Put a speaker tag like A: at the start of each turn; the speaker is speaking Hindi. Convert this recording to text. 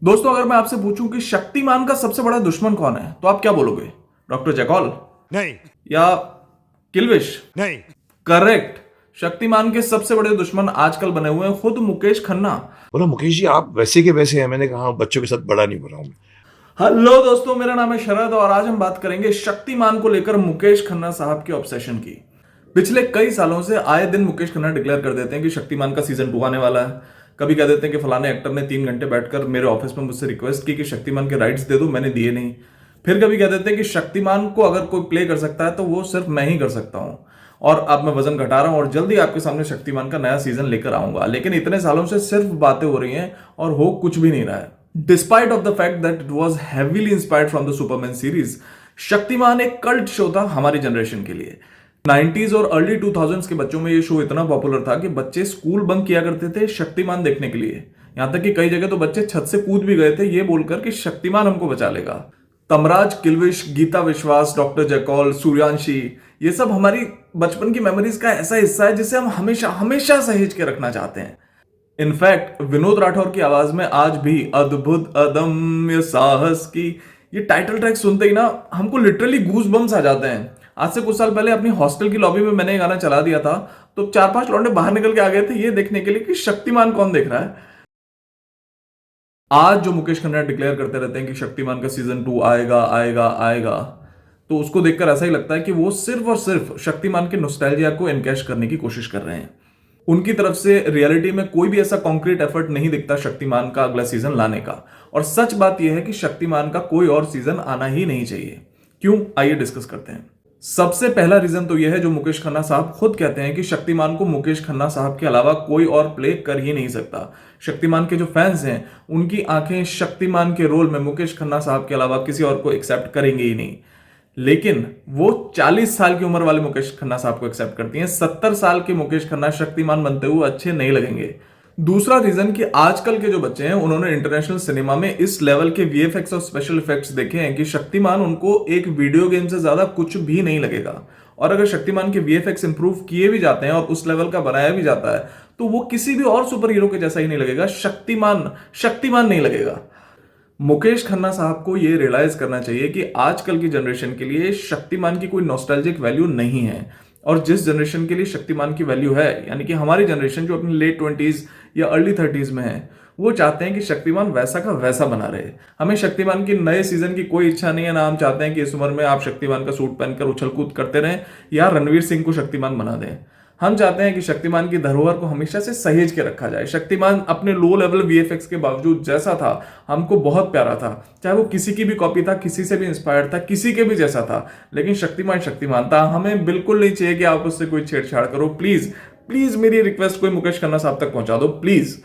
A: दोस्तों, अगर मैं आपसे पूछूं कि शक्तिमान का सबसे बड़ा दुश्मन कौन है, तो आप क्या बोलोगे? डॉक्टर जैकॉल
B: नहीं।
A: या किलविश?
B: नहीं।
A: करेक्ट। शक्तिमान के सबसे बड़े दुश्मन आजकल बने हुए हैं खुद मुकेश खन्ना।
B: बोला मुकेश जी आप वैसे के वैसे हैं। मैंने कहा हाँ, बच्चों के साथ बड़ा नहीं हो रहा हूँ।
A: हेलो दोस्तों, मेरा नाम है शरद और आज हम बात करेंगे शक्तिमान को लेकर मुकेश खन्ना साहब के ऑब्सेशन की। पिछले कई सालों से आए दिन मुकेश खन्ना डिक्लेयर कर देते हैं कि शक्तिमान का सीजन 2 आने वाला है। कभी कह देते हैं कि फलाने एक्टर ने 3 घंटे बैठकर मेरे ऑफिस में मुझसे रिक्वेस्ट की कि शक्तिमान के राइट्स दे दो, मैंने दिए नहीं। फिर कभी कह देते हैं कि शक्तिमान को अगर कोई प्ले कर सकता है तो वो सिर्फ मैं ही कर सकता हूं। और अब मैं वजन घटा रहा हूं और जल्दी आपके सामने शक्तिमान का नया सीजन लेकर आऊंगा। लेकिन इतने सालों से सिर्फ बातें हो रही हैं और हो कुछ भी नहीं रहा है। Despite of the fact that it was heavily inspired from the Superman series, Shaktimaan एक कल्ट शो था हमारी जनरेशन के लिए। 90s और अर्ली 2000s के बच्चों में ये शो इतना पॉपुलर था कि बच्चे स्कूल बंक किया करते थे शक्तिमान देखने के लिए। यहां तक कि कई जगह तो बच्चे छत से कूद भी गए थे ये बोलकर कि शक्तिमान हमको बचा लेगा। तमराज, किल्विश, गीता विश्वास, डॉक्टर जैकॉल, सूर्यांशी, ये सब हमारी बचपन की मेमोरीज का ऐसा हिस्सा है जिसे हम हमेशा हमेशा सहेज के रखना चाहते हैं। इनफैक्ट विनोद राठौर की आवाज में आज भी अद्भुत अदम्य साहस की ये टाइटल ट्रैक सुनते ही ना हमको लिटरली गूज बम्स आ जाते हैं। आज से कुछ साल पहले अपनी हॉस्टल की लॉबी में मैंने ये गाना चला दिया था तो 4-5 लौंडे बाहर निकल के आ गए थे ये देखने के लिए कि शक्तिमान कौन देख रहा है। आज जो मुकेश खन्ना डिक्लेयर करते रहते हैं कि शक्तिमान का सीजन 2 आएगा आएगा आएगा, तो उसको देखकर ऐसा ही लगता है कि वो सिर्फ और सिर्फ शक्तिमान के नॉस्टैल्जिया को एनकैश करने की कोशिश कर रहे हैं। उनकी तरफ से रियलिटी में कोई भी ऐसा कॉन्क्रीट एफर्ट नहीं दिखता शक्तिमान का अगला सीजन लाने का। और सच बात यह है कि शक्तिमान का कोई और सीजन आना ही नहीं चाहिए। क्यों, आइए डिस्कस करते हैं। सबसे पहला रीजन तो यह है जो मुकेश खन्ना साहब खुद कहते हैं कि शक्तिमान को मुकेश खन्ना साहब के अलावा कोई और प्ले कर ही नहीं सकता। शक्तिमान के जो फैंस हैं उनकी आंखें शक्तिमान के रोल में मुकेश खन्ना साहब के अलावा किसी और को एक्सेप्ट करेंगे ही नहीं। लेकिन वो 40 साल की उम्र वाले मुकेश खन्ना साहब को एक्सेप्ट करती हैं। 70 साल के मुकेश खन्ना शक्तिमान बनते हुए अच्छे नहीं लगेंगे। दूसरा रीजन कि आजकल के जो बच्चे हैं उन्होंने इंटरनेशनल सिनेमा में इस लेवल के वीएफएक्स और स्पेशल इफेक्ट्स देखे हैं कि शक्तिमान उनको एक वीडियो गेम से ज्यादा कुछ भी नहीं लगेगा। और अगर शक्तिमान के वीएफएक्स इंप्रूव किए भी जाते हैं और उस लेवल का बनाया भी जाता है तो वो किसी भी और सुपर हीरो के जैसा ही नहीं लगेगा। शक्तिमान शक्तिमान नहीं लगेगा। मुकेश खन्ना साहब को यह रियलाइज करना चाहिए कि आजकल की जनरेशन के लिए शक्तिमान की कोई नॉस्टैल्जिक वैल्यू नहीं है। और जिस जनरेशन के लिए शक्तिमान की वैल्यू है, यानी कि हमारी जनरेशन जो अपनी लेट 20s या अर्ली 30s में है, वो चाहते हैं कि शक्तिमान वैसा का वैसा बना रहे। हमें शक्तिमान की नए सीजन की कोई इच्छा नहीं है ना। हम चाहते हैं कि इस उम्र में आप शक्तिमान का सूट पहनकर उछल कूद करते रहें या रणवीर सिंह को शक्तिमान बना दें। हम चाहते हैं कि शक्तिमान की धरोहर को हमेशा से सहेज के रखा जाए। शक्तिमान अपने लो लेवल वीएफएक्स के बावजूद जैसा था हमको बहुत प्यारा था। चाहे वो किसी की भी कॉपी था, किसी से भी इंस्पायर्ड था, किसी के भी जैसा था, लेकिन शक्तिमान शक्तिमान था। हमें बिल्कुल नहीं चाहिए कि आप उससे कोई छेड़छाड़ करो। प्लीज प्लीज मेरी रिक्वेस्ट कोई मुकेश खन्ना साहब तक पहुंचा दो प्लीज।